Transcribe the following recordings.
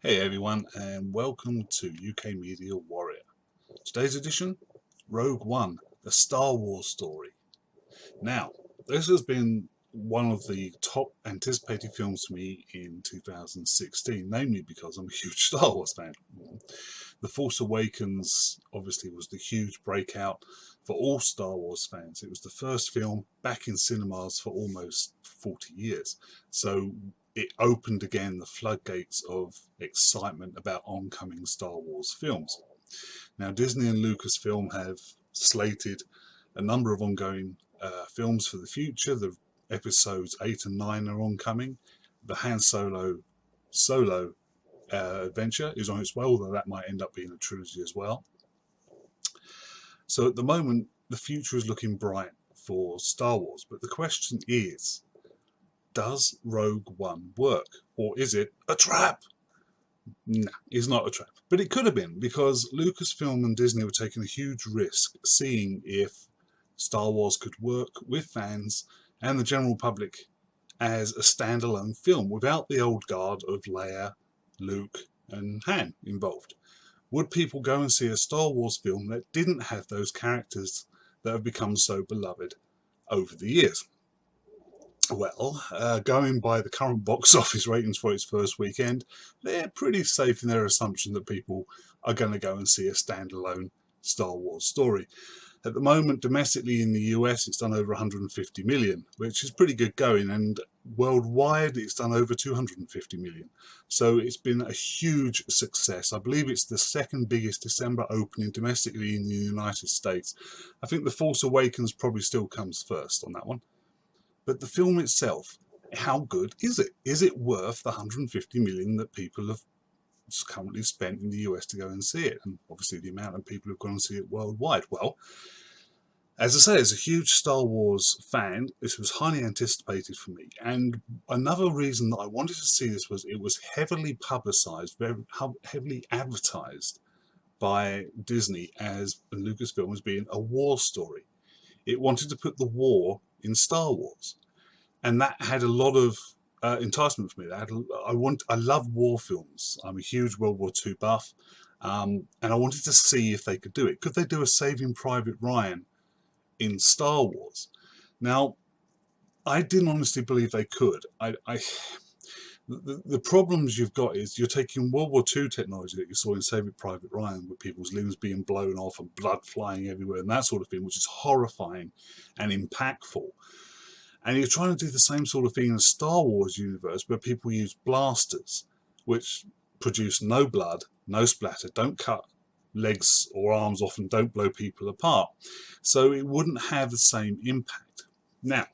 Hey everyone, and welcome to UK Media Warrior. Today's edition, Rogue One, a Star Wars story. Now, this has been one of the top anticipated films for me in 2016, namely because I'm a huge Star Wars fan. The Force Awakens obviously was the huge breakout for all Star Wars fans. It was the first film back in cinemas for almost 40 years. So it opened again the floodgates of excitement about oncoming Star Wars films. Now, Disney and Lucasfilm have slated a number of ongoing films for the future. The episodes 8 and 9 are oncoming. The Han Solo adventure is on its way, although that might end up being a trilogy as well. So at the moment, the future is looking bright for Star Wars. But the question is, does Rogue One work? Or is it a trap? Nah, it's not a trap. But it could have been, because Lucasfilm and Disney were taking a huge risk seeing if Star Wars could work with fans and the general public as a standalone film without the old guard of Leia, Luke and Han involved. Would people go and see a Star Wars film that didn't have those characters that have become so beloved over the years? Well, going by the current box office ratings for its first weekend, they're pretty safe in their assumption that people are going to go and see a standalone Star Wars story. At the moment, domestically in the US, it's done over 150 million, which is pretty good going, and worldwide, it's done over 250 million. So it's been a huge success. I believe it's the second biggest December opening domestically in the United States. I think The Force Awakens probably still comes first on that one. But the film itself, how good is it? Is it worth the 150 million that people have currently spent in the US to go and see it? And obviously the amount of people who've gone and see it worldwide. Well, as I say, as a huge Star Wars fan, this was highly anticipated for me. And another reason that I wanted to see this was it was heavily publicized, very heavily advertised by Disney as Lucasfilm as being a war story. It wanted to put the war in Star Wars, and that had a lot of enticement for me. I love war films. I'm a huge World War II buff, and I wanted to see if they could do it. Could they do a Saving Private Ryan in Star Wars? Now, I didn't honestly believe they could. The problems you've got is you're taking World War II technology that you saw in Saving Private Ryan, with people's limbs being blown off and blood flying everywhere and that sort of thing, which is horrifying and impactful. And you're trying to do the same sort of thing in the Star Wars universe, where people use blasters, which produce no blood, no splatter, don't cut legs or arms off and don't blow people apart. So it wouldn't have the same impact. Now,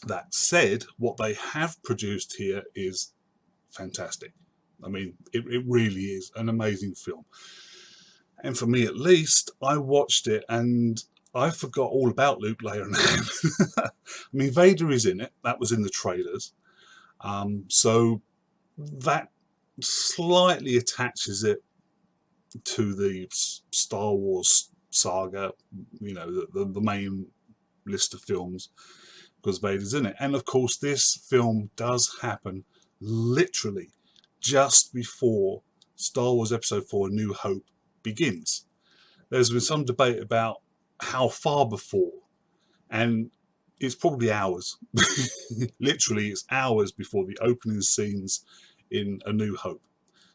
that said, what they have produced here is fantastic. I mean, it really is an amazing film. And for me at least, I watched it and I forgot all about Luke, Leia and Han. I mean, Vader is in it. That was in the trailers. So that slightly attaches it to the Star Wars saga, you know, the main list of films, because Vader's in it. And of course, this film does happen literally just before Star Wars Episode 4 A New Hope begins. There's been some debate about how far before, and it's probably hours. Literally, it's hours before the opening scenes in A New Hope.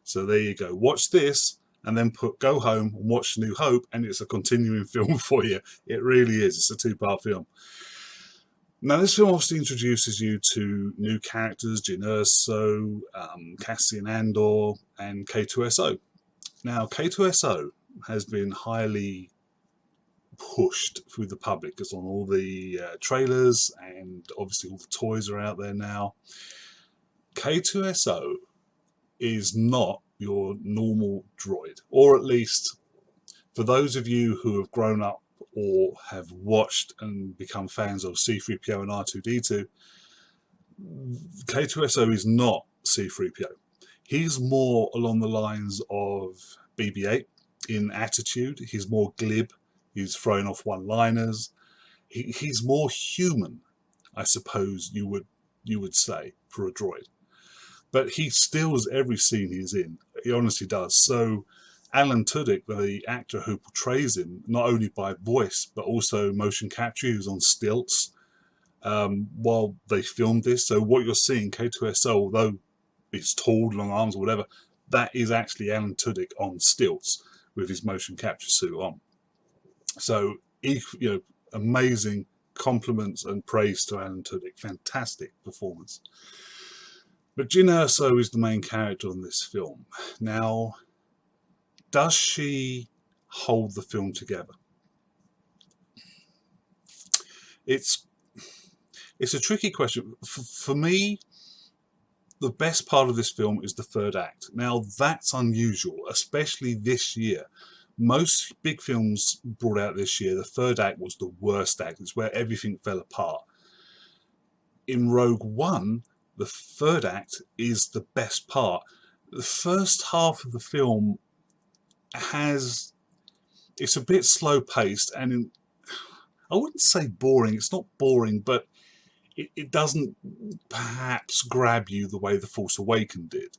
So there you go. Watch this and then go home and watch New Hope, and it's a continuing film for you. It really is. It's a two-part film. Now, this film obviously introduces you to new characters: Jyn Erso, Cassian Andor, and K2SO. Now, K2SO has been highly pushed through the public. It's on all the trailers, and obviously all the toys are out there now. K2SO is not your normal droid, or at least for those of you who have grown up or have watched and become fans of C-3PO and R2-D2, K2SO is not C-3PO. He's more along the lines of BB-8 in attitude. He's more glib. He's throwing off one-liners. He's more human, I suppose you would say, for a droid. but he steals every scene he's in. He honestly does. So Alan Tudyk, the actor who portrays him, not only by voice but also motion capture, he was on stilts while they filmed this. So what you're seeing, K2SO, although it's tall, long arms or whatever, that is actually Alan Tudyk on stilts with his motion capture suit on. So, amazing compliments and praise to Alan Tudyk. Fantastic performance. But Jyn Erso is the main character in this film. Now, does she hold the film together? It's a tricky question. For me, the best part of this film is the third act. Now, that's unusual, especially this year. Most big films brought out this year, the third act was the worst act. It's where everything fell apart. In Rogue One, the third act is the best part. The first half of the film it's a bit slow paced, and I wouldn't say boring. It's not boring, but it doesn't perhaps grab you the way The Force Awakens did.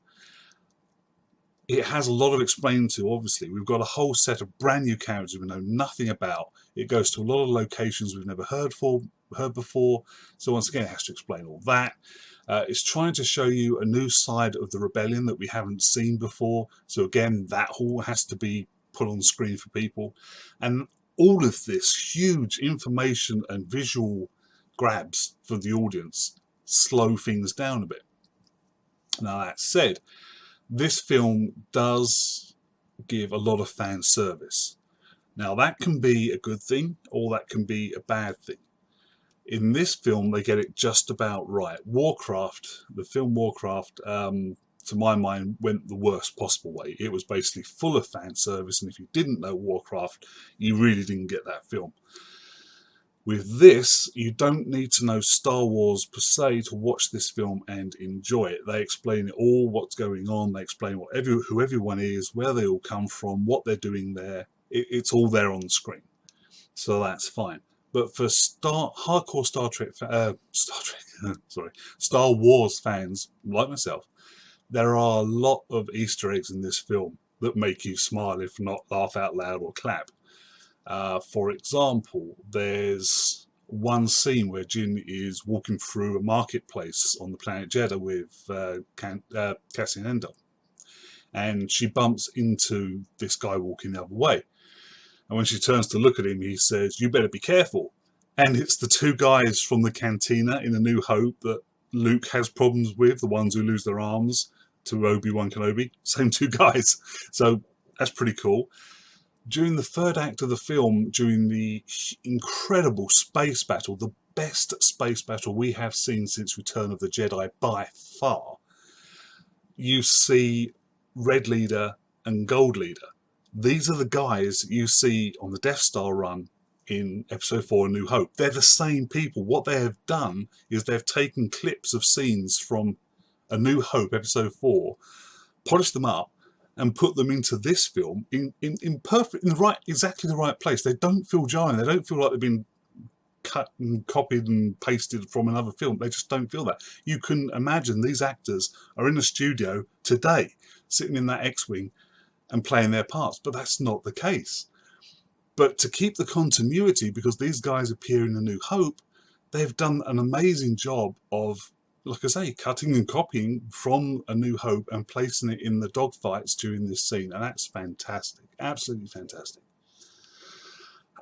It has a lot of explaining to, obviously. We've got a whole set of brand new characters we know nothing about. It goes to a lot of locations we've never heard before. So once again, it has to explain all that. It's trying to show you a new side of the rebellion that we haven't seen before. So again, that all has to be put on screen for people. And all of this huge information and visual grabs for the audience slow things down a bit. Now, that said, this film does give a lot of fan service. Now, that can be a good thing or that can be a bad thing. In this film, they get it just about right. Warcraft, the film Warcraft, to my mind, went the worst possible way. It was basically full of fan service, and if you didn't know Warcraft, you really didn't get that film. With this, you don't need to know Star Wars per se to watch this film and enjoy it. They explain it all, what's going on. They explain who everyone is, where they all come from, what they're doing there. It's all there on the screen. So that's fine. But for hardcore Star Wars fans like myself, there are a lot of Easter eggs in this film that make you smile, if not laugh out loud or clap. For example, there's one scene where Jyn is walking through a marketplace on the planet Jedha with Cassian Andor, and she bumps into this guy walking the other way. And when she turns to look at him, he says, "You better be careful." And it's the two guys from the cantina in A New Hope that Luke has problems with, the ones who lose their arms to Obi-Wan Kenobi. Same two guys. So that's pretty cool. During the third act of the film, during the incredible space battle, the best space battle we have seen since Return of the Jedi by far, you see Red Leader and Gold Leader. These are the guys you see on the Death Star run in Episode 4 A New Hope. They're the same people. What they have done is they've taken clips of scenes from A New Hope, Episode 4, polished them up, and put them into this film exactly the right place. They don't feel jarring. They don't feel like they've been cut and copied and pasted from another film. They just don't feel that. You can imagine these actors are in the studio today, sitting in that X-Wing and playing their parts, but that's not the case. But to keep the continuity, because these guys appear in A New Hope, they've done an amazing job of, like I say, cutting and copying from A New Hope and placing it in the dogfights during this scene, and that's fantastic, absolutely fantastic.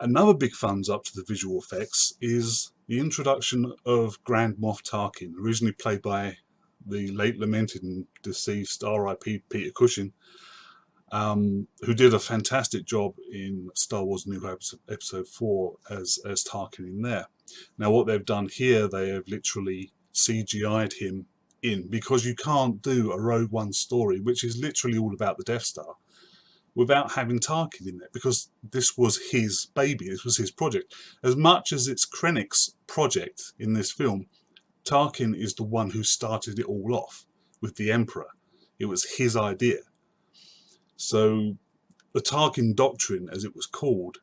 Another big thumbs up to the visual effects is the introduction of Grand Moff Tarkin, originally played by the late lamented and deceased R.I.P. Peter Cushing, who did a fantastic job in Star Wars New Hope Episode 4 as Tarkin in there. Now what they've done here, they have literally CGI'd him in, because you can't do a Rogue One story, which is literally all about the Death Star, without having Tarkin in there, because this was his baby, this was his project. As much as it's Krennic's project in this film, Tarkin is the one who started it all off with the Emperor. It was his idea. So the Tarkin Doctrine, as it was called,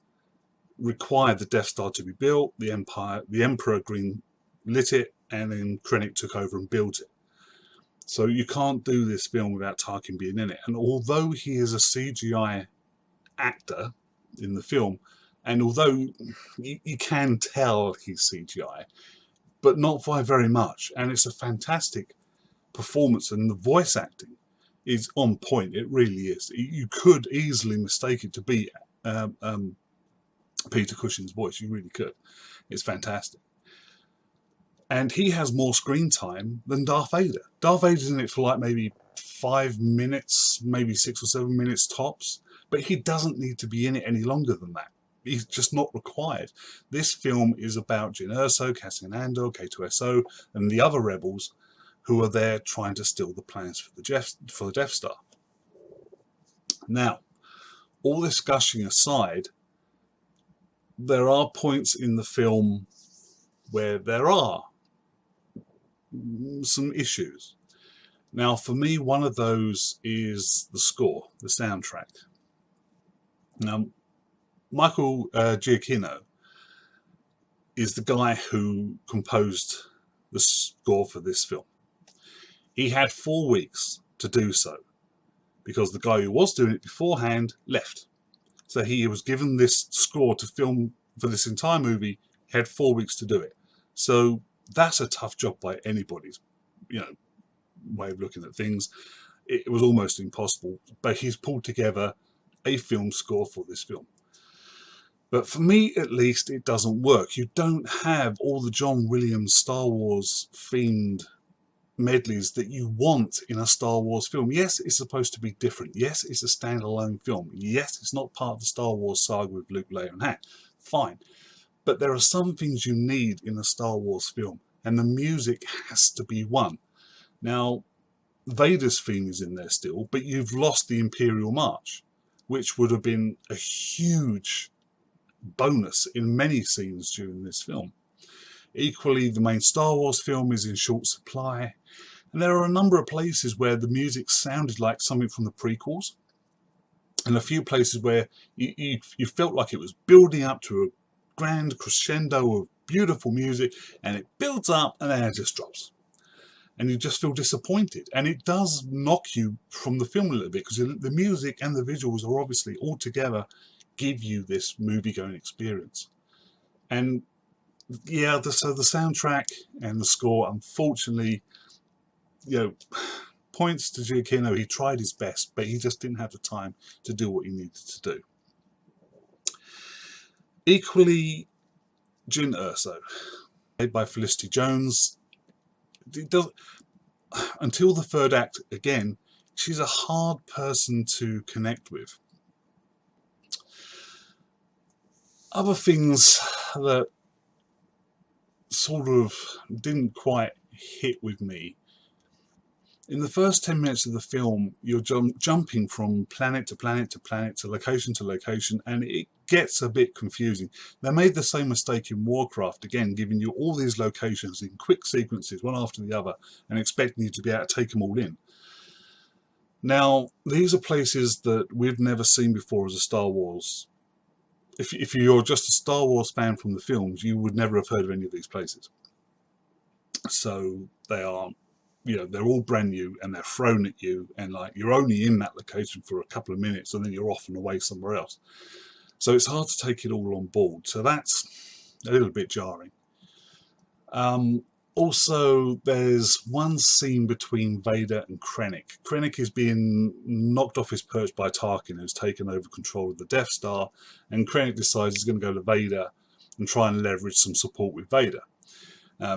required the Death Star to be built. The Emperor green lit it, and then Krennic took over and built it. So you can't do this film without Tarkin being in it. And although he is a CGI actor in the film, and although you can tell he's CGI, but not by very much, and it's a fantastic performance, and the voice acting is on point. It really is. You could easily mistake it to be Peter Cushing's voice. You really could. It's fantastic. And he has more screen time than Darth Vader. Darth Vader's in it for like maybe 5 minutes, maybe 6 or 7 minutes tops, but he doesn't need to be in it any longer than that. He's just not required. This film is about Jyn Erso, Cassian Andor, K2SO, and the other rebels who are there trying to steal the plans for the Death Star. Now, all this gushing aside, there are points in the film where there are some issues. Now, for me, one of those is the score, the soundtrack. Now, Michael Giacchino is the guy who composed the score for this film. He had 4 weeks to do so because the guy who was doing it beforehand left. So he was given this score to film for this entire movie. He had 4 weeks to do it. So that's a tough job by anybody's, way of looking at things. It was almost impossible, but he's pulled together a film score for this film. But for me, at least, it doesn't work. You don't have all the John Williams Star Wars themed medleys that you want in a Star Wars film. Yes, it's supposed to be different. Yes, it's a standalone film. Yes, it's not part of the Star Wars saga with Luke, Leia and Han. Fine. But there are some things you need in a Star Wars film, and the music has to be one. Now, Vader's theme is in there still, but you've lost the Imperial March, which would have been a huge bonus in many scenes during this film. Equally, the main Star Wars film is in short supply, and there are a number of places where the music sounded like something from the prequels, and a few places where you felt like it was building up to a grand crescendo of beautiful music, and it builds up and then it just drops. And you just feel disappointed. And it does knock you from the film a little bit, because the music and the visuals are obviously all together give you this movie-going experience. And yeah, so the soundtrack and the score, unfortunately, points to Giacchino. He tried his best, but he just didn't have the time to do what he needed to do. Equally, Jyn Erso, played by Felicity Jones, until the third act, again, she's a hard person to connect with. Other things that sort of didn't quite hit with me. In the first 10 minutes of the film, you're jumping from planet to planet to planet to location, and it gets a bit confusing. They made the same mistake in Warcraft, again, giving you all these locations in quick sequences, one after the other, and expecting you to be able to take them all in. Now, these are places that we've never seen before as a Star Wars. If you're just a Star Wars fan from the films, you would never have heard of any of these places. So they are, they're all brand new, and they're thrown at you, and like you're only in that location for a couple of minutes, and then you're off and away somewhere else. So it's hard to take it all on board. So that's a little bit jarring. Also, there's one scene between Vader and Krennic. Krennic is being knocked off his perch by Tarkin, who's taken over control of the Death Star, and Krennic decides he's going to go to Vader and try and leverage some support with Vader.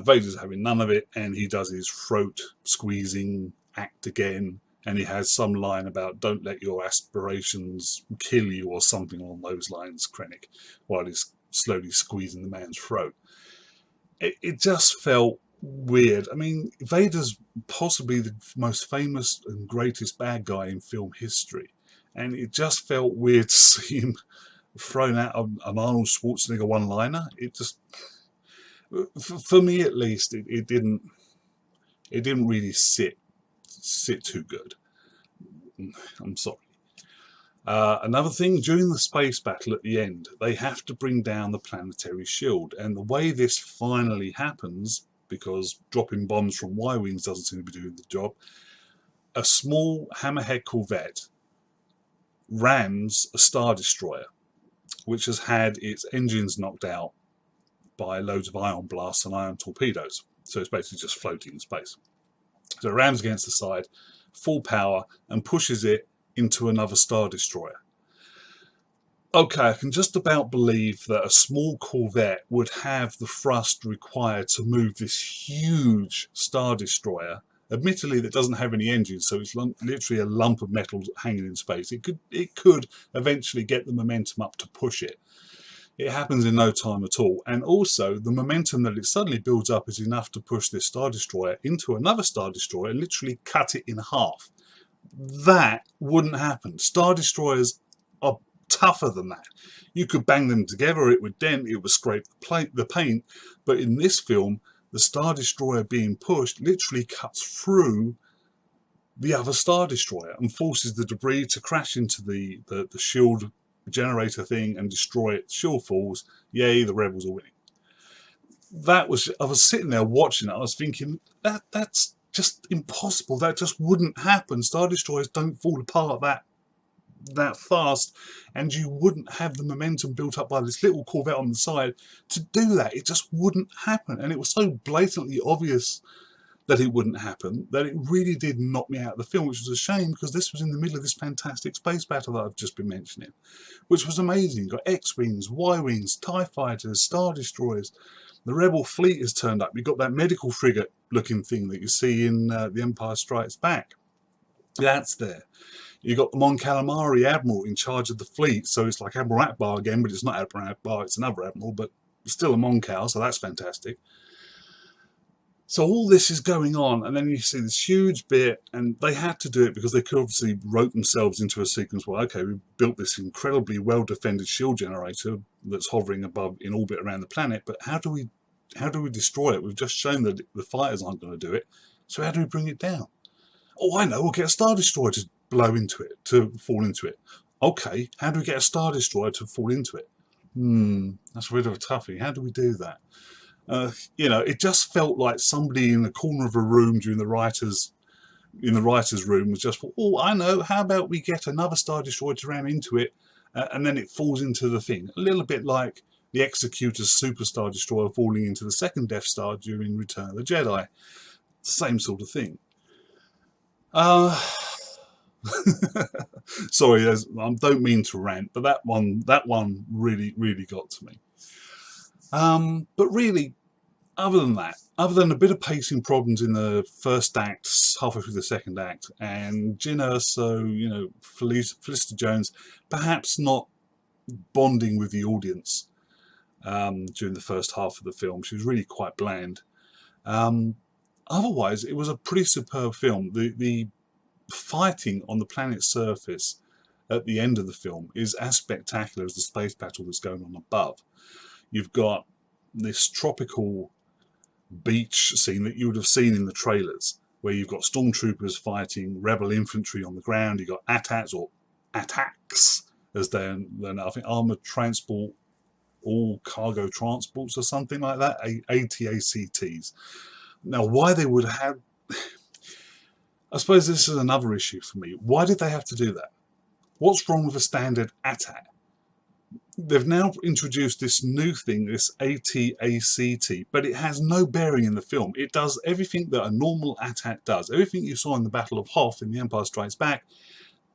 Vader's having none of it, and he does his throat squeezing act again, and he has some line about "don't let your aspirations kill you" or something along those lines, Krennic, while he's slowly squeezing the man's throat. It just felt weird. I mean, Vader's possibly the most famous and greatest bad guy in film history, and it just felt weird to see him thrown out an Arnold Schwarzenegger one-liner. It just, for me at least, it didn't really sit too good. I'm sorry. Another thing, during the space battle at the end, they have to bring down the planetary shield, and the way this finally happens, because dropping bombs from Y-wings doesn't seem to be doing the job. A small Hammerhead corvette rams a Star Destroyer, which has had its engines knocked out by loads of ion blasts and ion torpedoes. So it's basically just floating in space. So it rams against the side, full power, and pushes it into another Star Destroyer. Okay, I can just about believe that a small corvette would have the thrust required to move this huge Star Destroyer. Admittedly, that doesn't have any engines, so it's literally a lump of metal hanging in space. It could eventually get the momentum up to push it. It happens in no time at all. And also, the momentum that it suddenly builds up is enough to push this Star Destroyer into another Star Destroyer and literally cut it in half. That wouldn't happen. Star Destroyers are tougher than that. You could bang them together, it would dent, it would scrape the paint, but in this film, the Star Destroyer being pushed literally cuts through the other Star Destroyer and forces the debris to crash into the shield generator thing and destroy it. Shield falls, yay, the rebels are winning. I was sitting there watching it, I was thinking, that's just impossible, that just wouldn't happen. Star Destroyers don't fall apart that fast, and you wouldn't have the momentum built up by this little corvette on the side to do that. It just wouldn't happen, and it was so blatantly obvious that it wouldn't happen that it really did knock me out of the film, which was a shame because this was in the middle of this fantastic space battle that I've just been mentioning, which was amazing. You've got X-Wings, Y-Wings, TIE Fighters, Star Destroyers, the Rebel fleet has turned up, you've got that medical frigate looking thing that you see in The Empire Strikes Back. That's there. You've got the Mon Calamari Admiral in charge of the fleet, so it's like Admiral Akbar again, but it's not Admiral Akbar, it's another Admiral, but still a Mon Cal, so that's fantastic. So all this is going on, and then you see this huge bit, and they had to do it because they could obviously wrote themselves into a sequence where, okay, we built this incredibly well-defended shield generator that's hovering above in orbit around the planet, but how do we destroy it? We've just shown that the fighters aren't going to do it, so how do we bring it down? Oh, I know, we'll get a Star Destroyer to blow into it, to fall into it. Okay, how do we get a Star Destroyer to fall into it? That's a bit of a toughie. How do we do that? You know, it just felt like somebody in the corner of a room in the writer's room was just, oh, I know, how about we get another Star Destroyer to ram into it, and then it falls into the thing. A little bit like the Executor's Super Star Destroyer falling into the second Death Star during Return of the Jedi. Same sort of thing. Sorry, I don't mean to rant, but that one really got to me. But really, other than that, other than a bit of pacing problems in the first act, halfway through the second act, and Jyn Erso, you know, Felicity Jones, perhaps not bonding with the audience during the first half of the film. She was really quite bland. Otherwise, it was a pretty superb film. The fighting on the planet's surface at the end of the film is as spectacular as the space battle that's going on above. You've got this tropical beach scene that you would have seen in the trailers, where you've got stormtroopers fighting rebel infantry on the ground. You've got AT-ATs, or attacks, as they're now, I think, armored transport, all cargo transports or something like that, AT-ACTs. Now, why they would have... I suppose this is another issue for me. Why did they have to do that? What's wrong with a standard AT-AT? They've now introduced this new thing, this AT-ACT, but it has no bearing in the film. It does everything that a normal AT-AT does. Everything you saw in the Battle of Hoth in The Empire Strikes Back,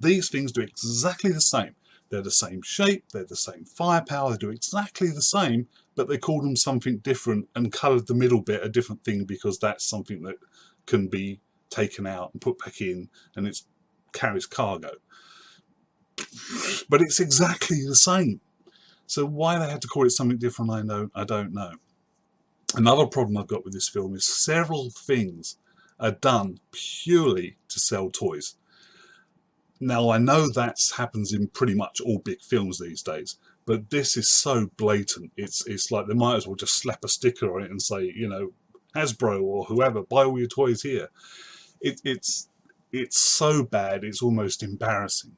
these things do exactly the same. They're the same shape, they're the same firepower, they do exactly the same, but they called them something different and coloured the middle bit a different thing because that's something that can be taken out and put back in, and it carries cargo. But it's exactly the same. So why they had to call it something different, I don't know. Another problem I've got with this film is several things are done purely to sell toys. Now, I know that happens in pretty much all big films these days, but this is so blatant. It's like they might as well just slap a sticker on it and say, you know, Hasbro or whoever, buy all your toys here. It's so bad, it's almost embarrassing.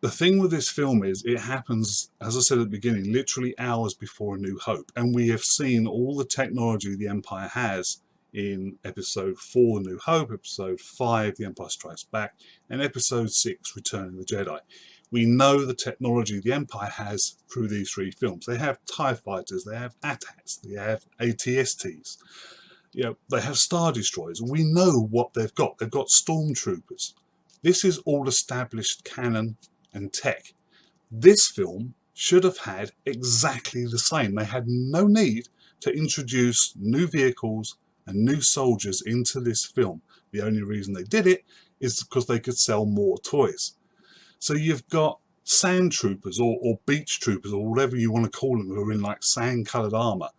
the thing with this film is it happens, as I said at the beginning, literally hours before A New Hope. And we have seen all the technology the Empire has in Episode 4, A New Hope, Episode 5, The Empire Strikes Back, and Episode 6, Return of the Jedi. We know the technology the Empire has through these three films. They have TIE fighters, they have AT-ATs, they have AT-STs, they have Star Destroyers. We know what they've got. They've got stormtroopers. This is all established canon and tech. This film should have had exactly the same. They had no need to introduce new vehicles and new soldiers into this film. The only reason they did it is because they could sell more toys. So you've got sand troopers or beach troopers or whatever you want to call them, who are in like sand coloured armour,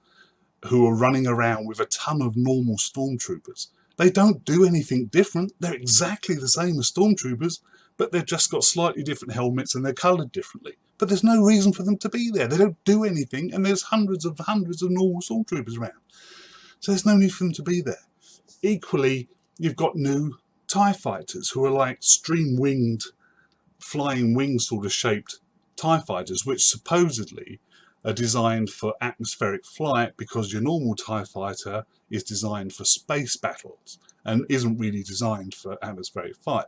who are running around with a ton of normal stormtroopers. They don't do anything different. They're exactly the same as stormtroopers, but they've just got slightly different helmets and they're coloured differently. But there's no reason for them to be there. They don't do anything, and there's hundreds of normal stormtroopers around. So there's no need for them to be there. Equally, you've got new TIE fighters who are like stream-winged, flying wing sort of shaped TIE fighters, which supposedly are designed for atmospheric flight, because your normal TIE fighter is designed for space battles and isn't really designed for atmospheric flight.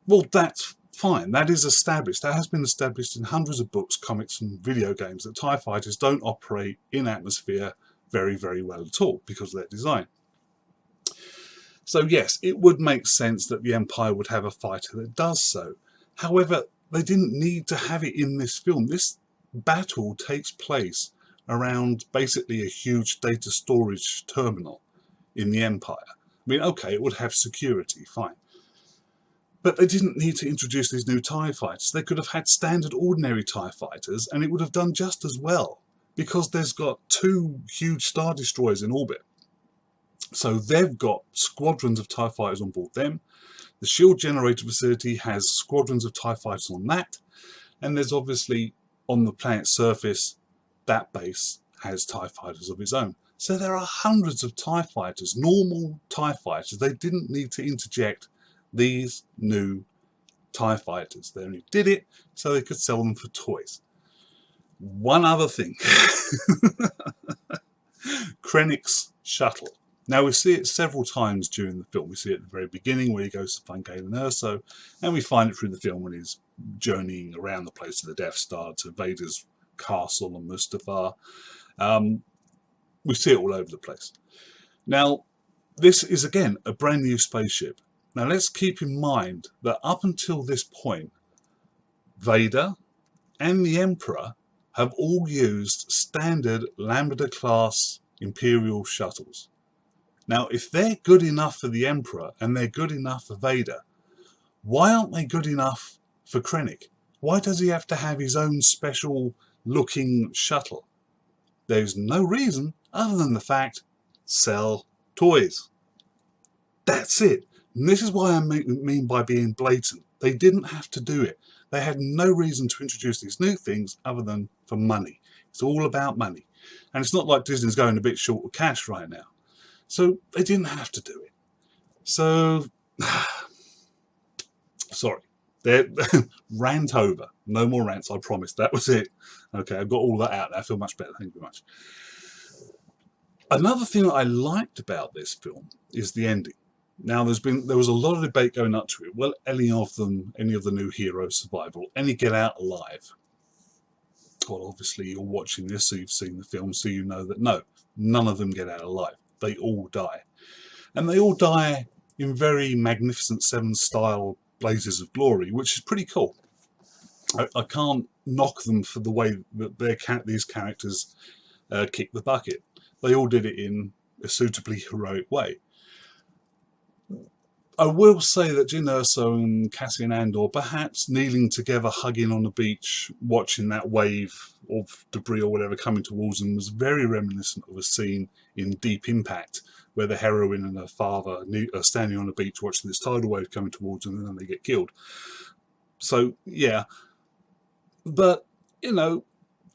Well, that's fine. That is established. That has been established in hundreds of books, comics and video games, that TIE fighters don't operate in atmosphere very, very well at all because of their design. So yes, it would make sense that the Empire would have a fighter that does so. However, they didn't need to have it in this film. This battle takes place around basically a huge data storage terminal in the Empire. I mean, okay, it would have security, fine. But they didn't need to introduce these new TIE fighters. They could have had standard ordinary TIE fighters and it would have done just as well, because there's got two huge Star Destroyers in orbit. So they've got squadrons of TIE fighters on board them. The shield generator facility has squadrons of TIE fighters on that. And there's obviously, on the planet's surface, that base has TIE fighters of its own. So there are hundreds of TIE fighters, normal TIE fighters. They didn't need to interject these new TIE fighters. They only did it so they could sell them for toys. One other thing. Krennic's shuttle. Now, we see it several times during the film. We see it at the very beginning where he goes to find Galen Erso, and we find it through the film when he's journeying around the place to the Death Star, to Vader's castle on Mustafar. We see it all over the place. Now, this is, again, a brand new spaceship. Now, let's keep in mind that up until this point, Vader and the Emperor have all used standard Lambda-class Imperial shuttles. Now, if they're good enough for the Emperor and they're good enough for Vader, why aren't they good enough for Krennic? Why does he have to have his own special looking shuttle? There's no reason other than the fact, sell toys. That's it. And this is why I mean by being blatant. They didn't have to do it. They had no reason to introduce these new things other than for money. It's all about money. And it's not like Disney's going a bit short of cash right now. So they didn't have to do it. So, sorry. Rant over. No more rants, I promise. That was it. Okay, I've got all that out. I feel much better. Thank you very much. Another thing that I liked about this film is the ending. Now, there was a lot of debate going up to it. Will any of the new heroes survive? Will any get out alive? Well, obviously you're watching this, so you've seen the film, so you know that no, none of them get out alive. They all die. And they all die in very Magnificent Seven style blazes of glory, which is pretty cool. I can't knock them for the way that these characters kick the bucket. They all did it in a suitably heroic way. I will say that Jyn Erso and Cassian Andor, perhaps kneeling together, hugging on the beach, watching that wave of debris or whatever coming towards them, was very reminiscent of a scene in Deep Impact, where the heroine and her father are standing on the beach watching this tidal wave coming towards them, and then they get killed. So, yeah. But, you know,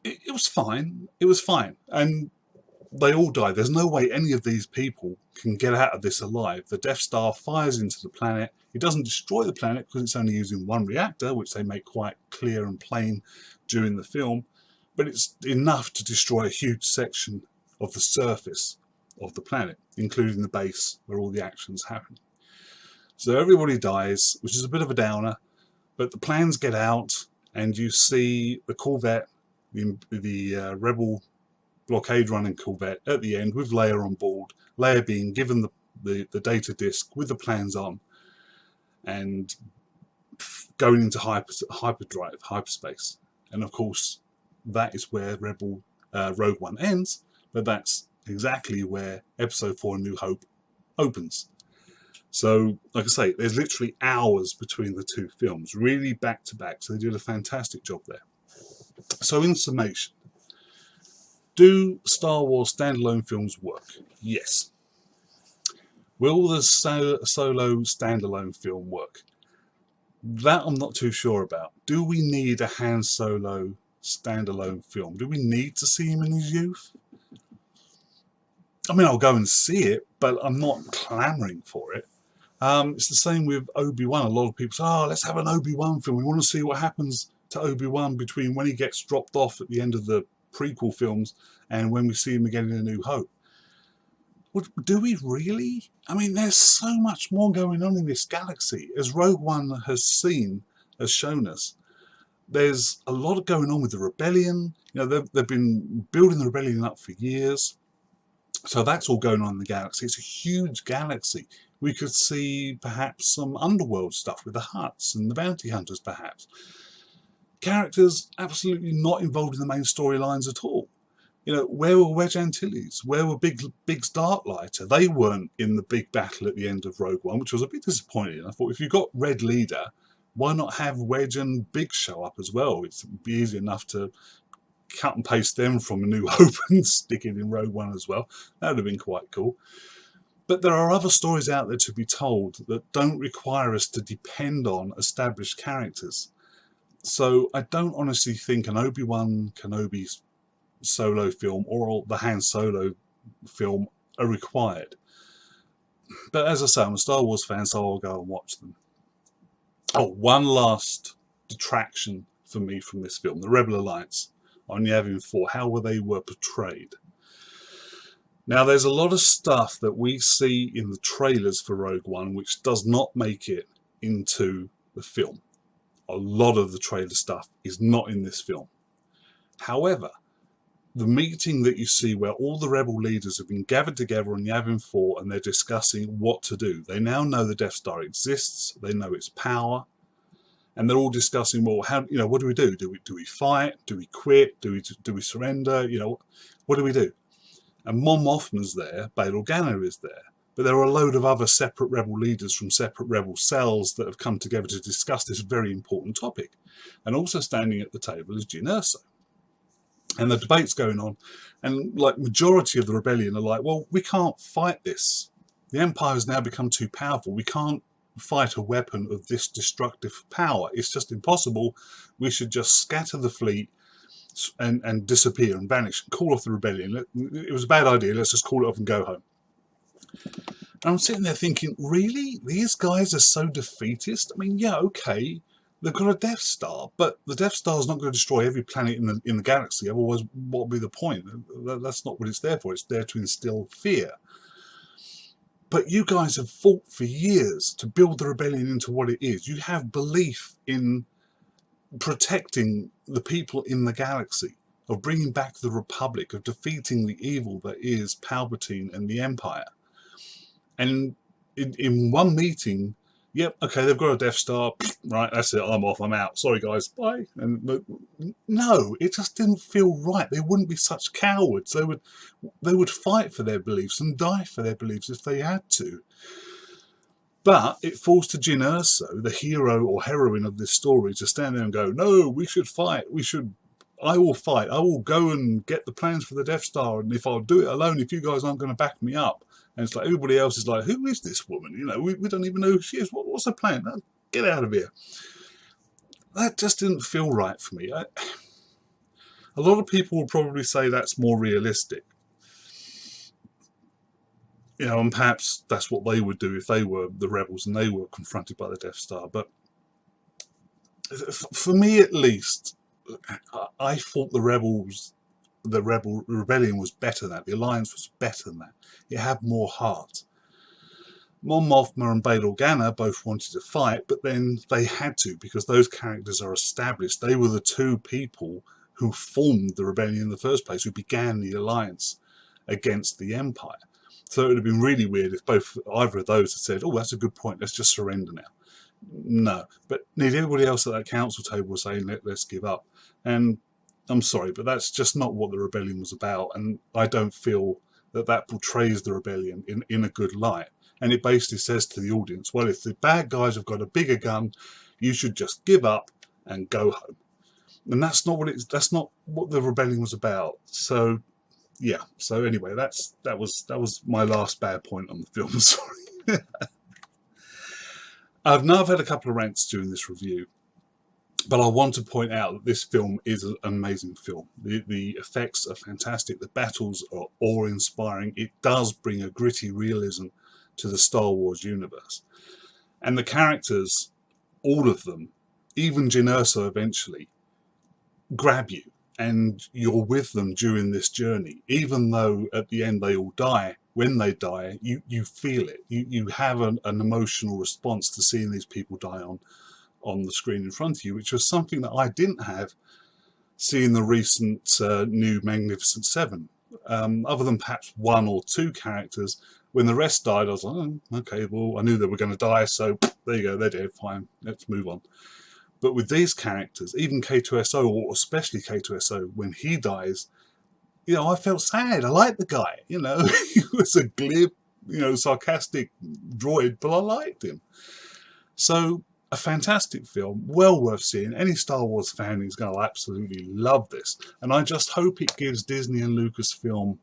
it was fine. It was fine. And they all die. There's no way any of these people can get out of this alive. The Death Star fires into the planet. It doesn't destroy the planet because it's only using one reactor, which they make quite clear and plain during the film, but it's enough to destroy a huge section of the surface of the planet, including the base where all the actions happen. So everybody dies, which is a bit of a downer, but the plans get out, and you see the Corvette, the Rebel blockade running Corvette at the end with Leia on board, Leia being given the data disk with the plans on, and going into hyperdrive, hyperspace. And of course, that is where Rogue One ends, but that's exactly where Episode 4 A New Hope opens. So, like I say, there's literally hours between the two films, really back to back, so they did a fantastic job there. So in summation, do Star Wars standalone films work? Yes. Will the Solo standalone film work? That I'm not too sure about. Do we need a Han Solo standalone film? Do we need to see him in his youth? I mean, I'll go and see it, but I'm not clamouring for it. It's the same with Obi-Wan. A lot of people say, oh, let's have an Obi-Wan film. We want to see what happens to Obi-Wan between when he gets dropped off at the end of the prequel films and when we see him again in A New Hope. Well, do we really? I mean, there's so much more going on in this galaxy. As Rogue One has shown us, there's a lot going on with the rebellion. You know, they've been building the rebellion up for years. So that's all going on in the galaxy. It's a huge galaxy. We could see perhaps some underworld stuff with the Hutts and the bounty hunters, perhaps. Characters absolutely not involved in the main storylines at all. You know, where were Wedge Antilles? Where were Biggs Darklighter? They weren't in the big battle at the end of Rogue One, which was a bit disappointing. I thought, if you've got Red Leader, why not have Wedge and Biggs show up as well? It'd be easy enough to cut and paste them from A New Hope and stick it in Rogue One as well. That would have been quite cool. But there are other stories out there to be told that don't require us to depend on established characters. So I don't honestly think an Obi-Wan Kenobi Solo film or the Han Solo film are required. But as I say, I'm a Star Wars fan, so I'll go and watch them. Oh, one last detraction for me from this film, the Rebel Alliance on Yavin 4, how they were portrayed. Now, there's a lot of stuff that we see in the trailers for Rogue One which does not make it into the film. A lot of the trailer stuff is not in this film. However, the meeting that you see where all the rebel leaders have been gathered together on Yavin 4 and they're discussing what to do. They now know the Death Star exists, they know its power, and they're all discussing, well, how, you know, what do we do? Do we fight? Do we quit? Do we surrender? You know, what do we do? And Mon Mothma's there, Bail Organa is there, but there are a load of other separate rebel leaders from separate rebel cells that have come together to discuss this very important topic. And also standing at the table is Jyn Erso. And the debate's going on, and like majority of the rebellion are like, well, we can't fight this. The Empire has now become too powerful. We can't fight a weapon of this destructive power. It's just impossible. We should just scatter the fleet and disappear and vanish and call off the rebellion. It was a bad idea. Let's just call it off and go home. And I'm sitting there thinking, really? These guys are so defeatist? I mean, yeah, okay. They've got a Death Star, but the Death Star is not going to destroy every planet in the galaxy. Otherwise, what would be the point? That's not what it's there for. It's there to instill fear. But you guys have fought for years to build the rebellion into what it is. You have belief in protecting the people in the galaxy, of bringing back the Republic, of defeating the evil that is Palpatine and the Empire. And in one meeting, yep, okay, they've got a Death Star, right, that's it, I'm off, I'm out, sorry guys, bye. And no, it just didn't feel right. They wouldn't be such cowards. They would fight for their beliefs and die for their beliefs if they had to. But it falls to Jyn Erso, the hero or heroine of this story, to stand there and go, no, we should fight, I will fight, I will go and get the plans for the Death Star, and if I'll do it alone, if you guys aren't going to back me up. And it's like everybody else is like, who is this woman? You know, we don't even know who she is. What's her plan? Get out of here. That just didn't feel right for me. A lot of people will probably say that's more realistic. You know, and perhaps that's what they would do if they were the rebels and they were confronted by the Death Star. But for me, at least, I thought the rebellion was better than that. The Alliance was better than that. It had more heart. Mon Mothma and Bail Organa both wanted to fight, but then they had to because those characters are established. They were the two people who formed the rebellion in the first place, who began the Alliance against the Empire. So it would have been really weird if either of those had said, "Oh, that's a good point. Let's just surrender now." No, but nearly everybody else at that council table was saying, "Let's give up." And I'm sorry, but that's just not what the rebellion was about. And I don't feel that portrays the rebellion in a good light. And it basically says to the audience, well, if the bad guys have got a bigger gun, you should just give up and go home. And that's not what the rebellion was about. So yeah. So anyway, that was my last bad point on the film. Sorry. I've had a couple of rants during this review, but I want to point out that this film is an amazing film. The effects are fantastic. The battles are awe-inspiring. It does bring a gritty realism to the Star Wars universe. And the characters, all of them, even Jyn Erso eventually, grab you. And you're with them during this journey. Even though at the end they all die, when they die, you feel it. You have an emotional response to seeing these people die on the screen in front of you, which was something that I didn't have seeing the recent new Magnificent Seven. Other than perhaps one or two characters, when the rest died, I was like, oh, okay, well, I knew they were going to die, so there you go, they're dead, fine, let's move on. But with these characters, even K2SO, or especially K2SO, when he dies, you know, I felt sad. I liked the guy, you know. He was a glib, you know, sarcastic droid, but I liked him. So, a fantastic film, well worth seeing. Any Star Wars fan is going to absolutely love this. And I just hope it gives Disney and Lucasfilm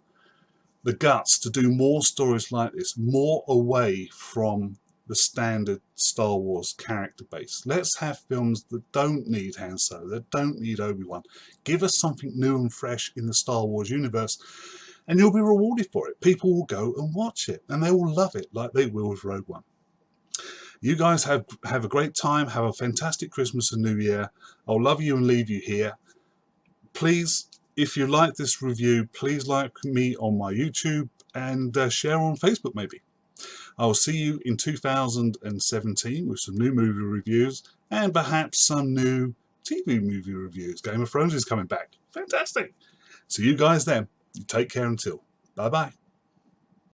the guts to do more stories like this, more away from the standard Star Wars character base. Let's have films that don't need Han Solo, that don't need Obi-Wan. Give us something new and fresh in the Star Wars universe, and you'll be rewarded for it. People will go and watch it, and they will love it like they will with Rogue One. You guys have a great time. Have a fantastic Christmas and New Year. I'll love you and leave you here. Please, if you like this review, please like me on my YouTube and share on Facebook maybe. I will see you in 2017 with some new movie reviews and perhaps some new TV movie reviews. Game of Thrones is coming back. Fantastic. See you guys then. You take care until. Bye-bye.